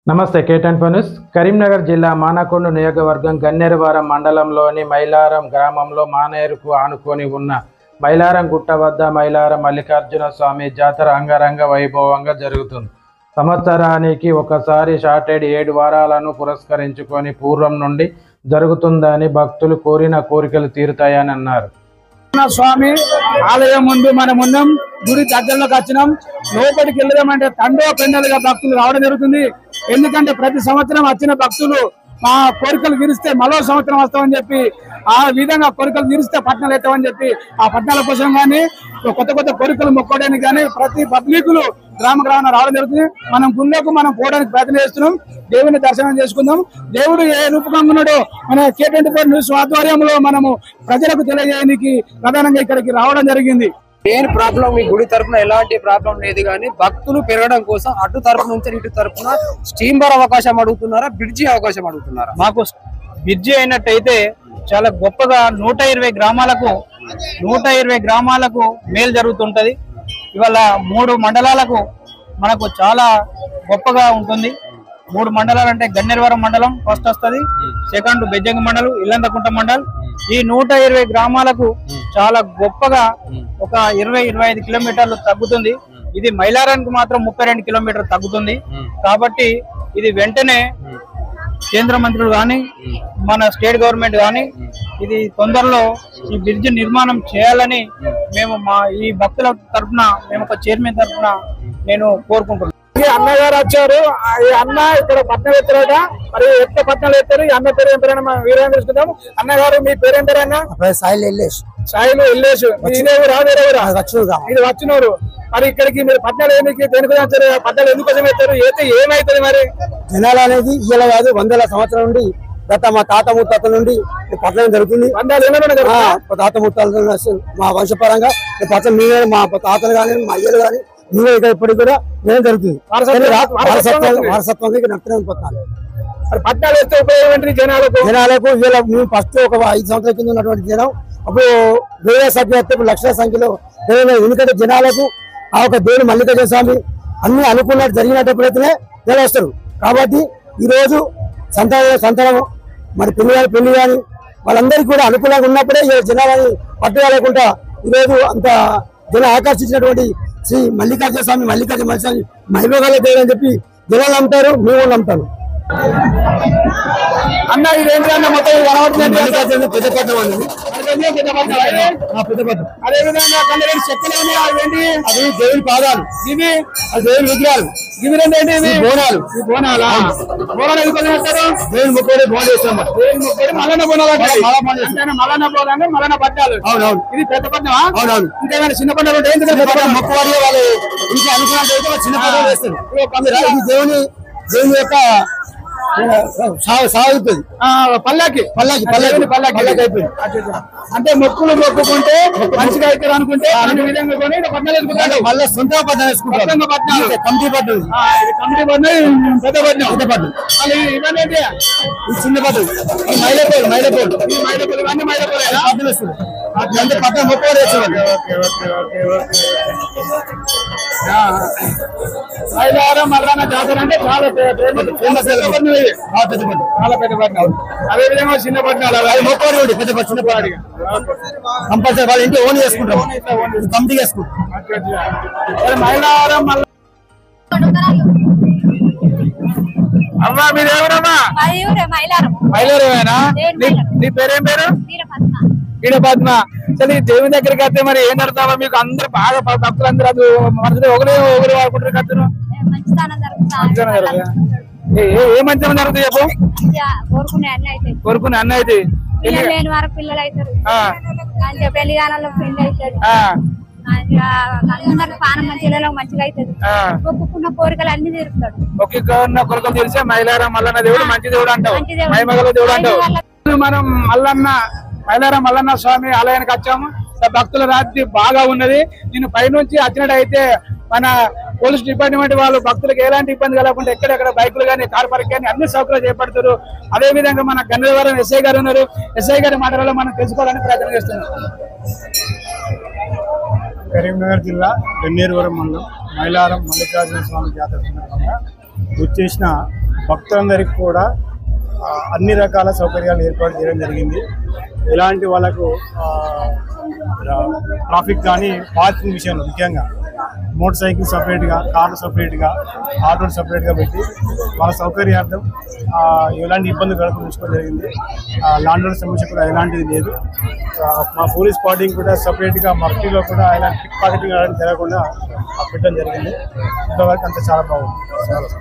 నమస్తే కేటన్ ఫోన్యూస్ కరీంనగర్ జిల్లా మానకొండ నియోజకవర్గం గన్నేరువారం మండలంలోని మైలారం గ్రామంలో మానేరుకు ఆనుకొని ఉన్న మైలారం గుట్ట వద్ద మైలారం మల్లికార్జున స్వామి జాతర అంగరంగ వైభవంగా జరుగుతుంది. సంవత్సరానికి ఒకసారి షార్టెడ్ 7 వారాలను పురస్కరించుకొని పూర్వం నుండి జరుగుతుందని భక్తులు కోరిన కోరికలు తీరుతాయని అన్నారు. స్వామి ఆలయం ముందు మనం ఉన్నాం. గుడి దగ్గరలోకి వచ్చినాం. లోపలికి వెళ్ళదామంటే తండో పెండలుగా భక్తులు రావడం జరుగుతుంది. ఎందుకంటే ప్రతి సంవత్సరం వచ్చిన భక్తులు మా కోరికలు తీరిస్తే మరో సంవత్సరం వస్తామని చెప్పి ఆ విధంగా కోరికలు తీరిస్తే పట్టణాలు ఎత్తామని చెప్పి ఆ పట్టణాల కోసం కానీ కొత్త కొత్త కోరికలు మొక్కోవడానికి కానీ ప్రతి పబ్లికులు గ్రామాన రావడం జరుగుతుంది. మనం గుళ్ళకు మనం పోవడానికి ప్రయత్నం చేస్తున్నాం. దేవుని దర్శనం చేసుకుందాం. దేవుడు ఏ రూపకంగా ఉన్నాడో మన K24 న్యూస్ ఆధ్వర్యంలో మనము ప్రజలకు తెలియజేయడానికి ప్రధానంగా ఇక్కడికి రావడం జరిగింది. మెయిన్ ప్రాబ్లం మీ గుడి తరఫున ఎలాంటి ప్రాబ్లం లేదు, కానీ భక్తులు పెరగడం కోసం అటు తరఫు నుంచి ఇటు తరఫున స్టీమర్ అవకాశం అడుగుతున్నారా, బ్రిడ్జి అవకాశం అడుగుతున్నారా? మాకు బ్రిడ్జి అయినట్టయితే చాలా గొప్పగా 120 గ్రామాలకు మేలు జరుగుతుంటది. ఇవాళ 3 మండలాలకు మనకు చాలా గొప్పగా ఉంటుంది. 3 మండలాలు అంటే గన్నేరువారం మండలం ఫస్ట్ వస్తుంది, సెకండ్ బెజ్జంగి మండలం, ఇల్లందకుంట మండలం. ఈ 120 గ్రామాలకు చాలా గొప్పగా ఒక 20-25 కిలోమీటర్లు తగ్గుతుంది. ఇది మైలారానికి మాత్రం 32 కిలోమీటర్లు తగ్గుతుంది. కాబట్టి ఇది వెంటనే కేంద్ర మంత్రులు కానీ మన స్టేట్ గవర్నమెంట్ కానీ ఇది తొందరలో ఈ బ్రిడ్జ్ నిర్మాణం చేయాలని మేము మా ఈ భక్తుల తరఫున మేము ఒక చైర్మన్ తరఫున నేను కోరుకుంటున్నాను. అన్నగారు వచ్చారు. ఈ అన్న ఇక్కడ పట్నం ఎత్తారట. మరి ఎంత పట్నాలు ఎత్తారు? ఈ అన్న పేరు ఏం పేరైనా మనం వీరేం తెలుసుకుందాం. అన్నగారు మీ పేరేం పేరన్నా? సాయిలు ఎల్లేష్. ఇది వచ్చినూరు. మరి ఇక్కడికి మీరు పట్నాలు ఏమికి దేనికి వచ్చారు? పట్నాలు ఎందుకోసం ఎత్తారు? అయితే ఏమైతుంది మరి? జనాలు అనేది ఇలా కాదు, 100 సంవత్సరాల నుండి గత మా తాత ముత్తాతల నుండి పట్టణం జరుగుతుంది. తాత ముత్తాల మా వంశపరంగా పట్టణం మీరే మా తాతలు కానీ మా అయ్యలు కానీ మీరే ఇప్పటికి కూడా నేను జరుగుతుంది. వారసత్వానికి నడుపుతున్నాను పట్నాలు. పట్నాలు వేస్తే ఉపయోగం ఏంటి జనాలకు? ఇలా మేము ఫస్ట్ ఒక 5 సంవత్సరాల కింద ఉన్నటువంటి జనం అప్పుడు వేరే సభ్యత్వం లక్షల సంఖ్యలో ఎందుకంటే జనాలకు ఆ ఒక దేవుడు మల్లికార్జున స్వామి అన్ని అనుకున్నట్టు జరిగినప్పుడైతేనే వస్తారు. కాబట్టి ఈ రోజు సంతానం మరి పెళ్లి కానీ వాళ్ళందరికీ కూడా అనుకూలంగా ఉన్నప్పుడే జనాలని పట్టుకోలేకుండా ఈరోజు అంత జనం ఆకర్షించినటువంటి శ్రీ మల్లికార్జున స్వామి మహిమగల దేవుడు అని చెప్పి జనాలు నమ్ముతారు, మేము నమ్ముతాను. అన్న ఇదేంటి అన్న మొత్తం పెద్ద పట్టణం అనేది అదే విధంగా చెక్కలు అది దేవుని పాదాలు, ఇవి అది దేవుని విగ్రహాలు, ఇవి రెండేంటి? ఇవి బోనాలు. బోనాలా? బోనాలు ఎందుకు చేస్తారు? దేవుని ముక్కడే బోన్ చేస్తాం. మల్లన్న బోనాలు మల్లన్న బోనాలు మల్లన్న పట్టాలు. అవునవును. ఇది పెద్ద పట్నం. అవునవును. ఇంకేమైనా చిన్న పట్టాలు మొక్కవారి వాళ్ళు ఇంకా అనుకున్నట్టు చిన్న పట్టాలు వేస్తారు. దేవుని యొక్క సాగుతుంది. పల్లకి అయిపోయింది. అంటే మొక్కులు మొక్కుకుంటే మంచిగా అవుతారు అనుకుంటే అన్ని విధంగా కొని మళ్ళీ సొంత పట్టణం వేసుకుంటాం. కమిటీ పట్టణం, కమిటీ పట్నం, పెద్ద పట్నం. మళ్ళీ ఇవన్నీ ఈ చిన్న పట్టణం మైలపూర్ ఇవన్నీ మైలపూర్ అంటే పట్టణం మొక్కవారు వేసేవాళ్ళు. మైలారం మల్లన్న జాతర అంటే చాలా ఫేమస్. చాలా పెద్ద పట్నం. అదే విధంగా చిన్న పట్నాలు మొక్కవారు పెద్ద చిన్నపాడి కంపల్సరీ వాళ్ళ ఇంటి ఓన్ చేసుకుంటాం, కమిటీ చేసుకుంటాం. మైలారం అమ్మా మీరు ఎవరమ్మా? మైలారమేనా? నీ పేరేం పేరు? పద్మ. అసలు ఈ దేవుని దగ్గరికి వస్తే మరి ఏం నడుతావా? మీకు అందరు బాగా భక్తులందరూ అది మనసులో ఒకరు వాడుకుంటారు కత్తును. ఏ మంచిగా జరుగుతుంది చెప్పు? కోరుకునే అన్న అయితే పిల్లలు అవుతారు, పెళ్లి కాలంలో పెళ్లి అవుతుంది, అందరికి పానం మంచిగా అవుతుంది. ఒప్పుకున్న కోరికలు అన్ని తీరుతాడు. ఒక్కొక్క కోరికలు తీర్చే మైలారం మల్లన్న దేవుడు మంచి దేవుడు అంటావు, మహిమగల దేవుడు అంటావు. మనం మైలారం మల్లన్న స్వామి ఆలయానికి వచ్చాము. భక్తుల రాత్రి బాగా ఉన్నది. నేను పైనుంచి వచ్చినట్టు అయితే మన పోలీస్ డిపార్ట్మెంట్ వాళ్ళు భక్తులకు ఎలాంటి ఇబ్బంది కలగకుండా ఎక్కడెక్కడ బైకులు కానీ కార్ పార్కింగ్ కానీ అన్ని సౌకర్యాలు చేపడతారు. అదే విధంగా మన గన్నేరువారం ఎస్ఐ గారు ఉన్నారు. ఎస్ఐ గారి మాటలలో మనం తెలుసుకోవాలని ప్రయత్నం చేస్తున్నాం. కరీంనగర్ జిల్లా గన్నేరువారం మండలం మైలారం మల్లికార్జున స్వామి జాతర సందర్భంగా వచ్చేసిన భక్తులందరికీ కూడా అన్ని రకాల సౌకర్యాలు ఏర్పాటు చేయడం జరిగింది. ఎలాంటి వాళ్ళకు ట్రాఫిక్ కానీ పార్కింగ్ విషయంలో ముఖ్యంగా మోటార్ సైకిల్ సపరేట్గా, కార్లు సపరేట్గా, ఆటోలు సపరేట్గా పెట్టి వాళ్ళ సౌకర్యార్థం ఎలాంటి ఇబ్బంది కలగకుండా ఉంచుకోవడం జరిగింది. ల్యాండ్ ఓనర్ సమస్య కూడా ఎలాంటిది లేదు. మా పోలీస్ పార్టీని కూడా సపరేట్గా మఫ్టీలో కూడా ఎలాంటి పిక్ పాకెటింగ్ జరగకుండా పెట్టడం జరిగింది. ఇంతవరకు అంతా చాలా బాగుంది.